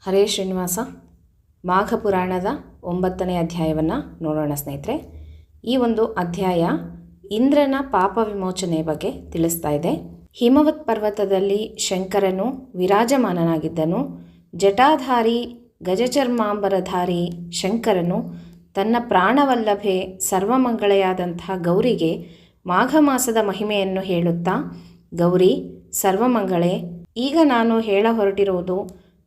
ಹರೇ ಶ್ರೀನಿವಾಸ. ಮಾಘ ಪುರಾಣದ 9ನೇ ಅಧ್ಯಾಯವನ್ನು ನೋಡೋಣ ಸ್ನೇಹಿತರೆ. ಈ ಒಂದು ಅಧ್ಯಾಯ ಇಂದ್ರನ ಪಾಪ ವಿಮೋಚನೆ ಬಗ್ಗೆ ತಿಳಿಸ್ತಾ ಇದೆ. ಹಿಮವತ್ ಪರ್ವತದಲ್ಲಿ ಶಂಕರನು ವಿರಾಜಮಾನನಾಗಿದ್ದನು. ಜಟಾಧಾರಿ ಗಜಚರ್ಮಾಂಬರಧಾರಿ ಶಂಕರನು ತನ್ನ ಪ್ರಾಣವಲ್ಲಭೆ ಸರ್ವಮಂಗಳೆಯಾದಂತಹ ಗೌರಿಗೆ ಮಾಘ ಮಾಸದ ಮಹಿಮೆಯನ್ನು ಹೇಳುತ್ತಾ, ಗೌರಿ ಸರ್ವಮಂಗಳೆ, ಈಗ ನಾನು ಹೇಳ ಹೊರಟಿರುವುದು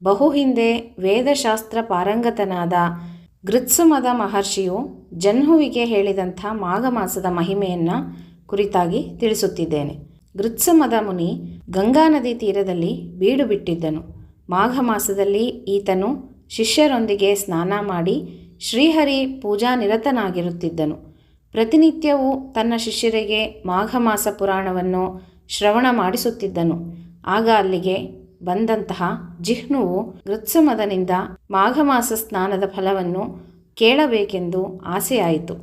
ಬಹು ಹಿಂದೆ ವೇದಶಾಸ್ತ್ರ ಪಾರಂಗತನಾದ ಗೃತ್ಸುಮದ ಮಹರ್ಷಿಯು ಜಹ್ನುವಿಗೆ ಹೇಳಿದಂಥ ಮಾಘ ಮಾಸದ ಮಹಿಮೆಯನ್ನು ಕುರಿತಾಗಿ ತಿಳಿಸುತ್ತಿದ್ದೇನೆ. ಗೃತ್ಸುಮದ ಮುನಿ ಗಂಗಾ ನದಿ ತೀರದಲ್ಲಿ ಬೀಡು ಬಿಟ್ಟಿದ್ದನು. ಮಾಘ ಮಾಸದಲ್ಲಿ ಈತನು ಶಿಷ್ಯರೊಂದಿಗೆ ಸ್ನಾನ ಮಾಡಿ ಶ್ರೀಹರಿ ಪೂಜಾ ನಿರತನಾಗಿರುತ್ತಿದ್ದನು. ಪ್ರತಿನಿತ್ಯವೂ ತನ್ನ ಶಿಷ್ಯರಿಗೆ ಮಾಘ ಮಾಸ ಪುರಾಣವನ್ನು ಶ್ರವಣ ಮಾಡಿಸುತ್ತಿದ್ದನು. ಆಗ ಅಲ್ಲಿಗೆ ಬಂದಂತಹ ಜಿಹ್ನುವು ಗೃತ್ಸುಮದನಿಂದ ಮಾಘ ಮಾಸ ಸ್ನಾನದ ಫಲವನ್ನು ಕೇಳಬೇಕೆಂದು ಆಸೆಯಾಯಿತು.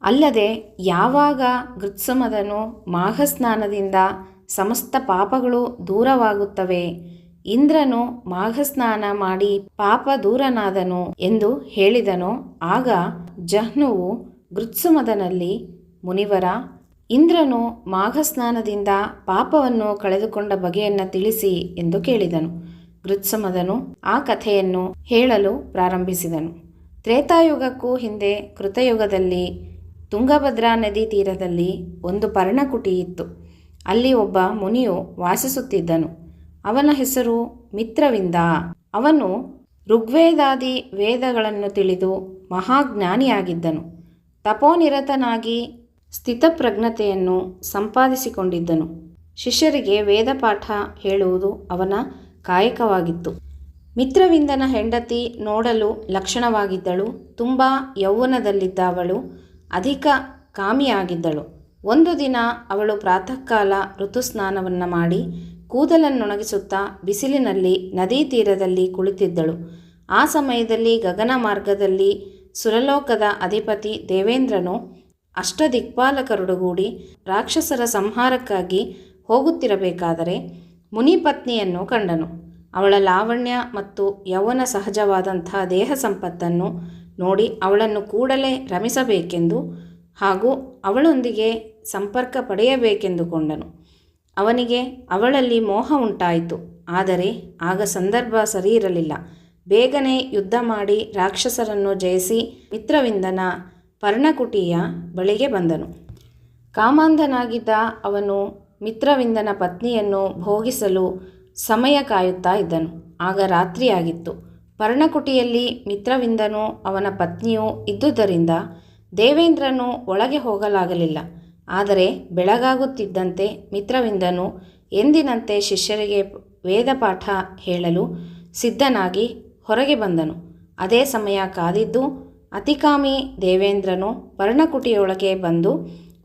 ಅಲ್ಲದೆ ಯಾವಾಗ ಗೃತ್ಸುಮದನು ಮಾಘ ಸ್ನಾನದಿಂದ ಸಮಸ್ತ ಪಾಪಗಳು ದೂರವಾಗುತ್ತವೆ, ಇಂದ್ರನು ಮಾಘ ಸ್ನಾನ ಮಾಡಿ ಪಾಪ ದೂರನಾದನು ಎಂದು ಹೇಳಿದನೋ, ಆಗ ಜಹ್ನುವು ಗೃತ್ಸುಮದನಲ್ಲಿ, ಮುನಿವರ, ಇಂದ್ರನು ಮಾಘ ಸ್ನಾನದಿಂದ ಪಾಪವನ್ನು ಕಳೆದುಕೊಂಡ ಬಗೆಯನ್ನು ತಿಳಿಸಿ ಎಂದು ಕೇಳಿದನು. ಗೃತ್ಸುಮದನು ಆ ಕಥೆಯನ್ನು ಹೇಳಲು ಪ್ರಾರಂಭಿಸಿದನು. ತ್ರೇತಾಯುಗಕ್ಕೂ ಹಿಂದೆ ಕೃತಯುಗದಲ್ಲಿ ತುಂಗಭದ್ರಾ ನದಿ ತೀರದಲ್ಲಿ ಒಂದು ಪರ್ಣಕುಟಿ ಇತ್ತು. ಅಲ್ಲಿ ಒಬ್ಬ ಮುನಿಯು ವಾಸಿಸುತ್ತಿದ್ದನು. ಅವನ ಹೆಸರು ಮಿತ್ರವಿಂದ. ಅವನು ಋಗ್ವೇದಾದಿ ವೇದಗಳನ್ನು ತಿಳಿದು ಮಹಾಜ್ಞಾನಿಯಾಗಿದ್ದನು. ತಪೋನಿರತನಾಗಿ ಸ್ಥಿತಪ್ರಜ್ಞತೆಯನ್ನು ಸಂಪಾದಿಸಿಕೊಂಡಿದ್ದನು. ಶಿಷ್ಯರಿಗೆ ವೇದಪಾಠ ಹೇಳುವುದು ಅವನ ಕಾಯಕವಾಗಿತ್ತು. ಮಿತ್ರವಿಂದನ ಹೆಂಡತಿ ನೋಡಲು ಲಕ್ಷಣವಾಗಿದ್ದಳು. ತುಂಬ ಯೌವನದಲ್ಲಿದ್ದ ಅವಳು ಅಧಿಕ ಕಾಮಿಯಾಗಿದ್ದಳು. ಒಂದು ದಿನ ಅವಳು ಪ್ರಾತಃ ಕಾಲ ಋತುಸ್ನಾನವನ್ನು ಮಾಡಿ ಕೂದಲನ್ನೊಣಗಿಸುತ್ತಾ ಬಿಸಿಲಿನಲ್ಲಿ ನದಿ ತೀರದಲ್ಲಿ ಕುಳಿತಿದ್ದಳು. ಆ ಸಮಯದಲ್ಲಿ ಗಗನ ಮಾರ್ಗದಲ್ಲಿ ಸುರಲೋಕದ ಅಧಿಪತಿ ದೇವೇಂದ್ರನು ಅಷ್ಟದಿಕ್ಪಾಲಕರೊಡಗೂಡಿ ರಾಕ್ಷಸರ ಸಂಹಾರಕ್ಕಾಗಿ ಹೋಗುತ್ತಿರಬೇಕಾದರೆ ಮುನಿಪತ್ನಿಯನ್ನು ಕಂಡನು. ಅವಳ ಲಾವಣ್ಯ ಮತ್ತು ಯೌವನ ಸಹಜವಾದಂಥ ದೇಹ ಸಂಪತ್ತನ್ನು ನೋಡಿ ಅವಳನ್ನು ಕೂಡಲೇ ರಮಿಸಬೇಕೆಂದು ಹಾಗೂ ಅವಳೊಂದಿಗೆ ಸಂಪರ್ಕ ಪಡೆಯಬೇಕೆಂದುಕೊಂಡನು. ಅವನಿಗೆ ಅವಳಲ್ಲಿ ಮೋಹ ಉಂಟಾಯಿತು. ಆದರೆ ಆಗ ಸಂದರ್ಭ ಸರಿಯಿರಲಿಲ್ಲ. ಬೇಗನೆ ಯುದ್ಧ ಮಾಡಿ ರಾಕ್ಷಸರನ್ನು ಜಯಿಸಿ ಮಿತ್ರವಿಂದನ ಪರ್ಣಕುಟಿಯ ಬಳಿಗೆ ಬಂದನು. ಕಾಮಾಂಧನಾಗಿದ್ದ ಅವನು ಮಿತ್ರವಿಂದನ ಪತ್ನಿಯನ್ನು ಭೋಗಿಸಲು ಸಮಯ ಕಾಯುತ್ತಾ ಇದ್ದನು. ಆಗ ರಾತ್ರಿಯಾಗಿತ್ತು. ಪರ್ಣಕುಟಿಯಲ್ಲಿ ಮಿತ್ರವಿಂದನು ಅವನ ಪತ್ನಿಯೂ ಇದ್ದುದರಿಂದ ದೇವೇಂದ್ರನು ಒಳಗೆ ಹೋಗಲಾಗಲಿಲ್ಲ. ಆದರೆ ಬೆಳಗಾಗುತ್ತಿದ್ದಂತೆ ಮಿತ್ರವಿಂದನು ಎಂದಿನಂತೆ ಶಿಷ್ಯರಿಗೆ ವೇದಪಾಠ ಹೇಳಲು ಸಿದ್ಧನಾಗಿ ಹೊರಗೆ ಬಂದನು. ಅದೇ ಸಮಯ ಕಾದಿದ್ದು ಅತಿಕಾಮಿ ದೇವೇಂದ್ರನು ಪರ್ಣಕುಟಿಯೊಳಗೆ ಬಂದು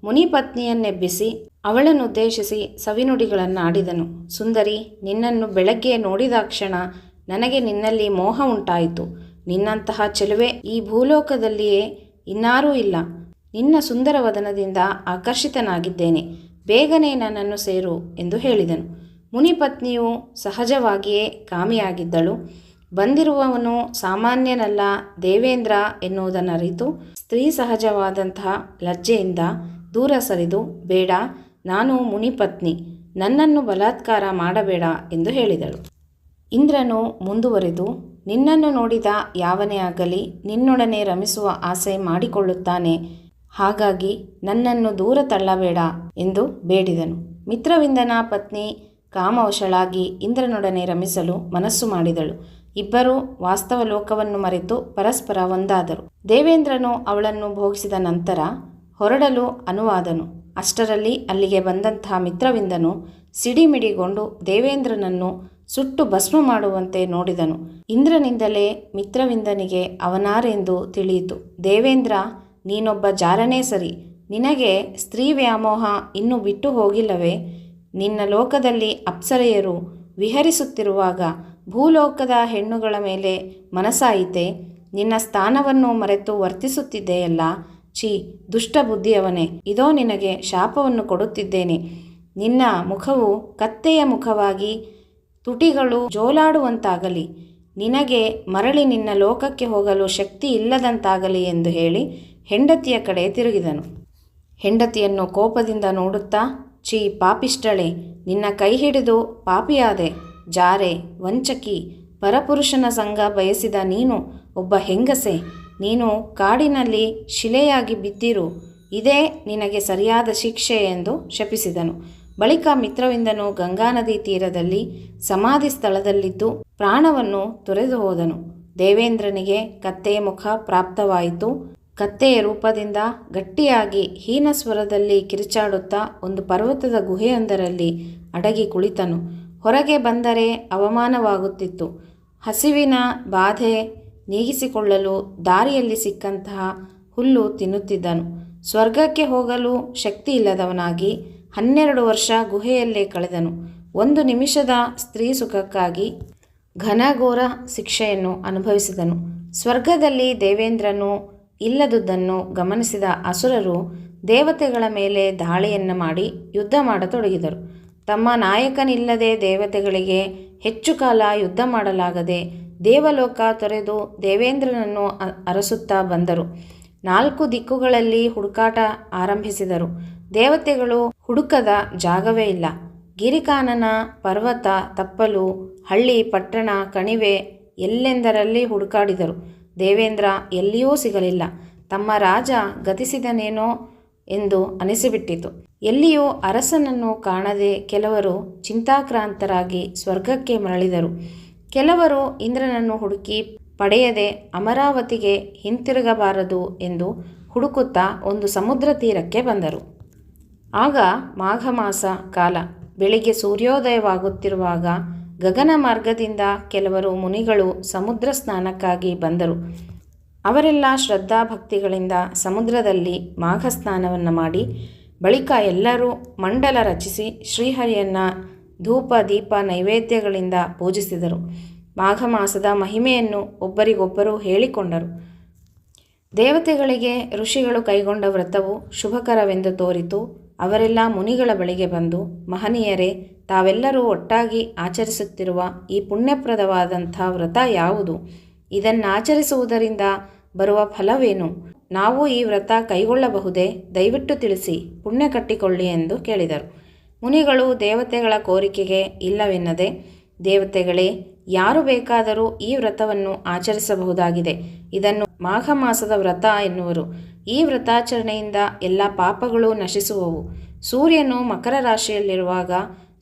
ಮುನಿಪತ್ನಿಯನ್ನೆಬ್ಬಿಸಿ ಅವಳನ್ನುದ್ದೇಶಿಸಿ ಸವಿನುಡಿಗಳನ್ನಾಡಿದನು. ಸುಂದರಿ, ನಿನ್ನನ್ನು ಬೆಳಗ್ಗೆ ನೋಡಿದಾಕ್ಷಣ ನನಗೆ ನಿನ್ನಲ್ಲಿ ಮೋಹ ಉಂಟಾಯಿತು. ನಿನ್ನಂತಹ ಚೆಲುವೆ ಈ ಭೂಲೋಕದಲ್ಲಿಯೇ ಇನ್ನಾರೂ ಇಲ್ಲ. ನಿನ್ನ ಸುಂದರ ವದನದಿಂದ ಆಕರ್ಷಿತನಾಗಿದ್ದೇನೆ. ಬೇಗನೆ ನನ್ನನ್ನು ಸೇರು ಎಂದು ಹೇಳಿದನು. ಮುನಿಪತ್ನಿಯು ಸಹಜವಾಗಿಯೇ ಕಾಮಿಯಾಗಿದ್ದಳು. ಬಂದಿರುವವನು ಸಾಮಾನ್ಯನಲ್ಲ ದೇವೇಂದ್ರ ಎನ್ನುವುದನ್ನರಿತು ಸ್ತ್ರೀ ಸಹಜವಾದಂತಹ ಲಜ್ಜೆಯಿಂದ ದೂರ ಸರಿದು, ಬೇಡ, ನಾನು ಮುನಿಪತ್ನಿ, ನನ್ನನ್ನು ಬಲಾತ್ಕಾರ ಮಾಡಬೇಡ ಎಂದು ಹೇಳಿದಳು. ಇಂದ್ರನು ಮುಂದುವರೆದು, ನಿನ್ನನ್ನು ನೋಡಿದ ಯಾವನೇ ಆಗಲಿ ನಿನ್ನೊಡನೆ ರಮಿಸುವ ಆಸೆ ಮಾಡಿಕೊಳ್ಳುತ್ತಾನೆ. ಹಾಗಾಗಿ ನನ್ನನ್ನು ದೂರ ತಳ್ಳಬೇಡ ಎಂದು ಬೇಡಿದನು. ಮಿತ್ರವಿಂದನ ಪತ್ನಿ ಕಾಮವಶಳಾಗಿ ಇಂದ್ರನೊಡನೆ ರಮಿಸಲು ಮನಸ್ಸು ಮಾಡಿದಳು. ಇಬ್ಬರೂ ವಾಸ್ತವ ಲೋಕವನ್ನು ಮರೆತು ಪರಸ್ಪರ ಒಂದಾದರು. ದೇವೇಂದ್ರನು ಅವಳನ್ನು ಭೋಗಿಸಿದ ನಂತರ ಹೊರಡಲು ಅನುವಾದನು. ಅಷ್ಟರಲ್ಲಿ ಅಲ್ಲಿಗೆ ಬಂದಂತಹ ಮಿತ್ರವಿಂದನು ಸಿಡಿಮಿಡಿಗೊಂಡು ದೇವೇಂದ್ರನನ್ನು ಸುಟ್ಟು ಭಸ್ಮ ಮಾಡುವಂತೆ ನೋಡಿದನು. ಇಂದ್ರನಿಂದಲೇ ಮಿತ್ರವಿಂದನಿಗೆ ಅವನಾರೆಂದು ತಿಳಿಯಿತು. ದೇವೇಂದ್ರ, ನೀನೊಬ್ಬ ಜಾರನೇ ಸರಿ. ನಿನಗೆ ಸ್ತ್ರೀ ವ್ಯಾಮೋಹ ಇನ್ನೂ ಬಿಟ್ಟು ಹೋಗಿಲ್ಲವೇ? ನಿನ್ನ ಲೋಕದಲ್ಲಿ ಅಪ್ಸರೆಯರು ವಿಹರಿಸುತ್ತಿರುವಾಗ ಭೂಲೋಕದ ಹೆಣ್ಣುಗಳ ಮೇಲೆ ಮನಸ್ಸಾಯಿತೆ? ನಿನ್ನ ಸ್ಥಾನವನ್ನು ಮರೆತು ವರ್ತಿಸುತ್ತಿದ್ದೆಯಲ್ಲ. ಛೀ, ದುಷ್ಟ ಬುದ್ಧಿಯವನೇ, ಇದೋ ನಿನಗೆ ಶಾಪವನ್ನು ಕೊಡುತ್ತಿದ್ದೇನೆ. ನಿನ್ನ ಮುಖವು ಕತ್ತೆಯ ಮುಖವಾಗಿ ತುಟಿಗಳು ಜೋಲಾಡುವಂತಾಗಲಿ. ನಿನಗೆ ಮರಳಿ ನಿನ್ನ ಲೋಕಕ್ಕೆ ಹೋಗಲು ಶಕ್ತಿ ಇಲ್ಲದಂತಾಗಲಿ ಎಂದು ಹೇಳಿ ಹೆಂಡತಿಯ ಕಡೆ ತಿರುಗಿದನು. ಹೆಂಡತಿಯನ್ನು ಕೋಪದಿಂದ ನೋಡುತ್ತಾ, ಛೀ ಪಾಪಿಷ್ಟಳೆ, ನಿನ್ನ ಕೈ ಹಿಡಿದು ಪಾಪಿಯಾದೆ, ಜಾರೆ, ವಂಚಕಿ, ಪರಪುರುಷನ ಸಂಗ ಬಯಸಿದ ನೀನು ಒಬ್ಬ ಹೆಂಗಸೆ, ನೀನು ಕಾಡಿನಲ್ಲಿ ಶಿಲೆಯಾಗಿ ಬಿದ್ದಿರು, ಇದೇ ನಿನಗೆ ಸರಿಯಾದ ಶಿಕ್ಷೆ ಎಂದು ಶಪಿಸಿದನು. ಬಳಿಕ ಮಿತ್ರವಿಂದನು ಗಂಗಾನದಿ ತೀರದಲ್ಲಿ ಸಮಾಧಿ ಸ್ಥಳದಲ್ಲಿದ್ದು ಪ್ರಾಣವನ್ನು ತೊರೆದು ಹೋದನು. ದೇವೇಂದ್ರನಿಗೆ ಕತ್ತೆಯ ಮುಖ ಪ್ರಾಪ್ತವಾಯಿತು. ಕತ್ತೆಯ ರೂಪದಿಂದ ಗಟ್ಟಿಯಾಗಿ ಹೀನಸ್ವರದಲ್ಲಿ ಕಿರಿಚಾಡುತ್ತಾ ಒಂದು ಪರ್ವತದ ಗುಹೆಯೊಂದರಲ್ಲಿ ಅಡಗಿ ಕುಳಿತನು. ಹೊರಗೆ ಬಂದರೆ ಅವಮಾನವಾಗುತ್ತಿತ್ತು. ಹಸಿವಿನ ಬಾಧೆ ನೀಗಿಸಿಕೊಳ್ಳಲು ದಾರಿಯಲ್ಲಿ ಸಿಕ್ಕಂತಹ ಹುಲ್ಲು ತಿನ್ನುತ್ತಿದ್ದನು. ಸ್ವರ್ಗಕ್ಕೆ ಹೋಗಲು ಶಕ್ತಿ ಇಲ್ಲದವನಾಗಿ 12 ವರ್ಷ ಗುಹೆಯಲ್ಲೇ ಕಳೆದನು. 1 ನಿಮಿಷದ ಸ್ತ್ರೀ ಸುಖಕ್ಕಾಗಿ ಘನಘೋರ ಶಿಕ್ಷೆಯನ್ನು ಅನುಭವಿಸಿದನು. ಸ್ವರ್ಗದಲ್ಲಿ ದೇವೇಂದ್ರನು ಇಲ್ಲದುದನ್ನು ಗಮನಿಸಿದ ಅಸುರರು ದೇವತೆಗಳ ಮೇಲೆ ದಾಳಿಯನ್ನು ಮಾಡಿ ಯುದ್ಧ ಮಾಡತೊಡಗಿದರು. ತಮ್ಮ ನಾಯಕನಿಲ್ಲದೆ ದೇವತೆಗಳಿಗೆ ಹೆಚ್ಚು ಕಾಲ ಯುದ್ಧ ಮಾಡಲಾಗದೆ ದೇವಲೋಕ ತೊರೆದು ದೇವೇಂದ್ರನನ್ನು ಅರಸುತ್ತಾ ಬಂದರು. 4 ದಿಕ್ಕುಗಳಲ್ಲಿ ಹುಡುಕಾಟ ಆರಂಭಿಸಿದರು. ದೇವತೆಗಳು ಹುಡುಕದ ಜಾಗವೇ ಇಲ್ಲ. ಗಿರಿಕಾನನ, ಪರ್ವತ, ತಪ್ಪಲು, ಹಳ್ಳಿ, ಪಟ್ಟಣ, ಕಣಿವೆ ಎಲ್ಲೆಂದರಲ್ಲಿ ಹುಡುಕಾಡಿದರು. ದೇವೇಂದ್ರ ಎಲ್ಲಿಯೂ ಸಿಗಲಿಲ್ಲ. ತಮ್ಮ ರಾಜ ಗತಿಸಿದನೇನೋ ಎಂದು ಅನಿಸಿಬಿಟ್ಟಿತು. ಎಲ್ಲಿಯೂ ಅರಸನನ್ನು ಕಾಣದೆ ಕೆಲವರು ಚಿಂತಾಕ್ರಾಂತರಾಗಿ ಸ್ವರ್ಗಕ್ಕೆ ಮರಳಿದರು. ಕೆಲವರು ಇಂದ್ರನನ್ನು ಹುಡುಕಿ ಪಡೆಯದೆ ಅಮರಾವತಿಗೆ ಹಿಂತಿರುಗಬಾರದು ಎಂದು ಹುಡುಕುತ್ತಾ ಒಂದು ಸಮುದ್ರ ತೀರಕ್ಕೆ ಬಂದರು. ಆಗ ಮಾಘ ಮಾಸ ಕಾಲ. ಬೆಳಿಗ್ಗೆ ಸೂರ್ಯೋದಯವಾಗುತ್ತಿರುವಾಗ ಗಗನ ಮಾರ್ಗದಿಂದ ಕೆಲವರು ಮುನಿಗಳು ಸಮುದ್ರ ಸ್ನಾನಕ್ಕಾಗಿ ಬಂದರು. ಅವರೆಲ್ಲ ಶ್ರದ್ಧಾಭಕ್ತಿಗಳಿಂದ ಸಮುದ್ರದಲ್ಲಿ ಮಾಘ ಸ್ನಾನವನ್ನು ಮಾಡಿ ಬಳಿಕ ಎಲ್ಲರೂ ಮಂಡಲ ರಚಿಸಿ ಶ್ರೀಹರಿಯನ್ನು ಧೂಪ ದೀಪ ನೈವೇದ್ಯಗಳಿಂದ ಪೂಜಿಸಿದರು. ಮಾಘ ಮಾಸದ ಮಹಿಮೆಯನ್ನು ಒಬ್ಬರಿಗೊಬ್ಬರು ಹೇಳಿಕೊಂಡರು. ದೇವತೆಗಳಿಗೆ ಋಷಿಗಳು ಕೈಗೊಂಡ ವ್ರತವು ಶುಭಕರವೆಂದು ತೋರಿತು. ಅವರೆಲ್ಲ ಮುನಿಗಳ ಬಳಿಗೆ ಬಂದು, ಮಹನೀಯರೇ, ತಾವೆಲ್ಲರೂ ಒಟ್ಟಾಗಿ ಆಚರಿಸುತ್ತಿರುವ ಈ ಪುಣ್ಯಪ್ರದವಾದಂಥ ವ್ರತ ಯಾವುದು? ಇದನ್ನಾಚರಿಸುವುದರಿಂದ ಬರುವ ಫಲವೇನು? ನಾವು ಈ ವ್ರತ ಕೈಗೊಳ್ಳಬಹುದೇ? ದಯವಿಟ್ಟು ತಿಳಿಸಿ, ಪುಣ್ಯ ಕಟ್ಟಿಕೊಳ್ಳಿ ಎಂದು ಕೇಳಿದರು. ಮುನಿಗಳು ದೇವತೆಗಳ ಕೋರಿಕೆಗೆ ಇಲ್ಲವೆನ್ನದೆ, ದೇವತೆಗಳೇ, ಯಾರು ಬೇಕಾದರೂ ಈ ವ್ರತವನ್ನು ಆಚರಿಸಬಹುದಾಗಿದೆ. ಇದನ್ನು ಮಾಘ ಮಾಸದ ವ್ರತ ಎನ್ನುವರು. ಈ ವ್ರತಾಚರಣೆಯಿಂದ ಎಲ್ಲ ಪಾಪಗಳು ನಶಿಸುವವು. ಸೂರ್ಯನು ಮಕರ ರಾಶಿಯಲ್ಲಿರುವಾಗ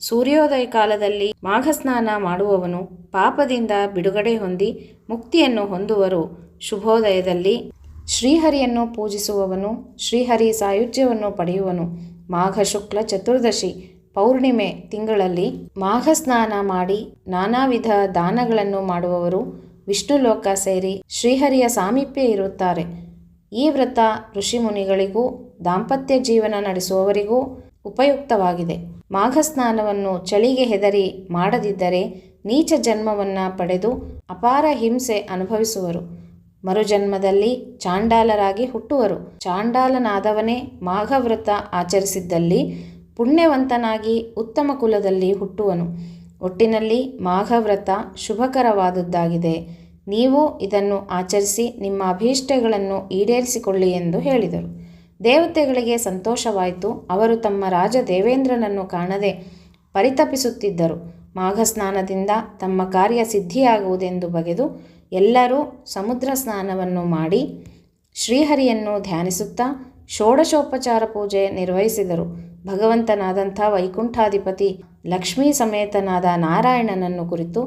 ಸೂರ್ಯೋದಯ ಕಾಲದಲ್ಲಿ ಮಾಘ ಸ್ನಾನ ಮಾಡುವವನು ಪಾಪದಿಂದ ಬಿಡುಗಡೆ ಹೊಂದಿ ಮುಕ್ತಿಯನ್ನು ಹೊಂದುವರು. ಶುಭೋದಯದಲ್ಲಿ ಶ್ರೀಹರಿಯನ್ನು ಪೂಜಿಸುವವನು ಶ್ರೀಹರಿ ಸಾಯುಜ್ಯವನ್ನು ಪಡೆಯುವನು. ಮಾಘ ಶುಕ್ಲ ಚತುರ್ದಶಿ ಪೌರ್ಣಿಮೆ ತಿಂಗಳಲ್ಲಿ ಮಾಘ ಸ್ನಾನ ಮಾಡಿ ನಾನಾ ವಿಧ ದಾನಗಳನ್ನು ಮಾಡುವವರು ವಿಷ್ಣು ಲೋಕ ಸೇರಿ ಶ್ರೀಹರಿಯ ಸಾಮೀಪ್ಯ ಇರುತ್ತಾರೆ. ಈ ವ್ರತ ಋಷಿಮುನಿಗಳಿಗೂ ದಾಂಪತ್ಯ ಜೀವನ ನಡೆಸುವವರಿಗೂ ಉಪಯುಕ್ತವಾಗಿದೆ. ಮಾಘ ಸ್ನಾನವನ್ನು ಚಳಿಗೆ ಹೆದರಿ ಮಾಡದಿದ್ದರೆ ನೀಚ ಜನ್ಮವನ್ನು ಪಡೆದು ಅಪಾರ ಹಿಂಸೆ ಅನುಭವಿಸುವರು. ಮರುಜನ್ಮದಲ್ಲಿ ಚಾಂಡಾಲರಾಗಿ ಹುಟ್ಟುವರು. ಚಾಂಡಾಲನಾದವನೇ ಮಾಘ ವ್ರತ ಆಚರಿಸಿದ್ದಲ್ಲಿ ಪುಣ್ಯವಂತನಾಗಿ ಉತ್ತಮ ಕುಲದಲ್ಲಿ ಹುಟ್ಟುವನು. ಒಟ್ಟಿನಲ್ಲಿ ಮಾಘ ವ್ರತ ಶುಭಕರವಾದುದಾಗಿದೆ. ನೀವು ಇದನ್ನು ಆಚರಿಸಿ ನಿಮ್ಮ ಅಭೀಷ್ಟಗಳನ್ನು ಈಡೇರಿಸಿಕೊಳ್ಳಿ ಎಂದು ಹೇಳಿದರು. ದೇವತೆಗಳಿಗೆ ಸಂತೋಷವಾಯಿತು. ಅವರು ತಮ್ಮ ರಾಜ ದೇವೇಂದ್ರನನ್ನು ಕಾಣದೆ ಪರಿತಪಿಸುತ್ತಿದ್ದರು. ಮಾಘ ಸ್ನಾನದಿಂದ ತಮ್ಮ ಕಾರ್ಯ ಸಿದ್ಧಿಯಾಗುವುದೆಂದು ಬಗೆದು ಎಲ್ಲರೂ ಸಮುದ್ರ ಸ್ನಾನವನ್ನು ಮಾಡಿ ಶ್ರೀಹರಿಯನ್ನು ಧ್ಯಾನಿಸುತ್ತಾ ಷೋಡಶೋಪಚಾರ ಪೂಜೆ ನಿರ್ವಹಿಸಿದರು. ಭಗವಂತನಾದಂಥ ವೈಕುಂಠಾಧಿಪತಿ ಲಕ್ಷ್ಮೀ ಸಮೇತನಾದ ನಾರಾಯಣನನ್ನು ಕುರಿತು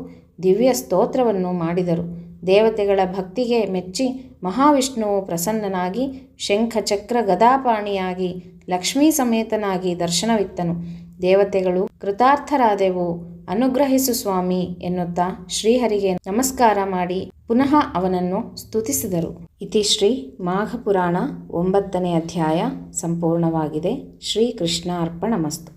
ದಿವ್ಯ ಸ್ತೋತ್ರವನ್ನು ಮಾಡಿದರು. ದೇವತೆಗಳ ಭಕ್ತಿಗೆ ಮೆಚ್ಚಿ ಮಹಾವಿಷ್ಣುವು ಪ್ರಸನ್ನನಾಗಿ ಶಂಖ ಚಕ್ರ ಗದಾಪಾಣಿಯಾಗಿ ಲಕ್ಷ್ಮೀ ಸಮೇತನಾಗಿ ದರ್ಶನವಿತ್ತನು. ದೇವತೆಗಳು ಕೃತಾರ್ಥರಾದೆವು, ಅನುಗ್ರಹಿಸು ಸ್ವಾಮಿ ಎನ್ನುತ್ತಾ ಶ್ರೀಹರಿಗೆ ನಮಸ್ಕಾರ ಮಾಡಿ ಪುನಃ ಅವನನ್ನು ಸ್ತುತಿಸಿದರು. ಇತಿ ಶ್ರೀ ಮಾಘ ಪುರಾಣ 9ನೇ ಅಧ್ಯಾಯ ಸಂಪೂರ್ಣವಾಗಿದೆ. ಶ್ರೀಕೃಷ್ಣ ಅರ್ಪಣಮಸ್ತು.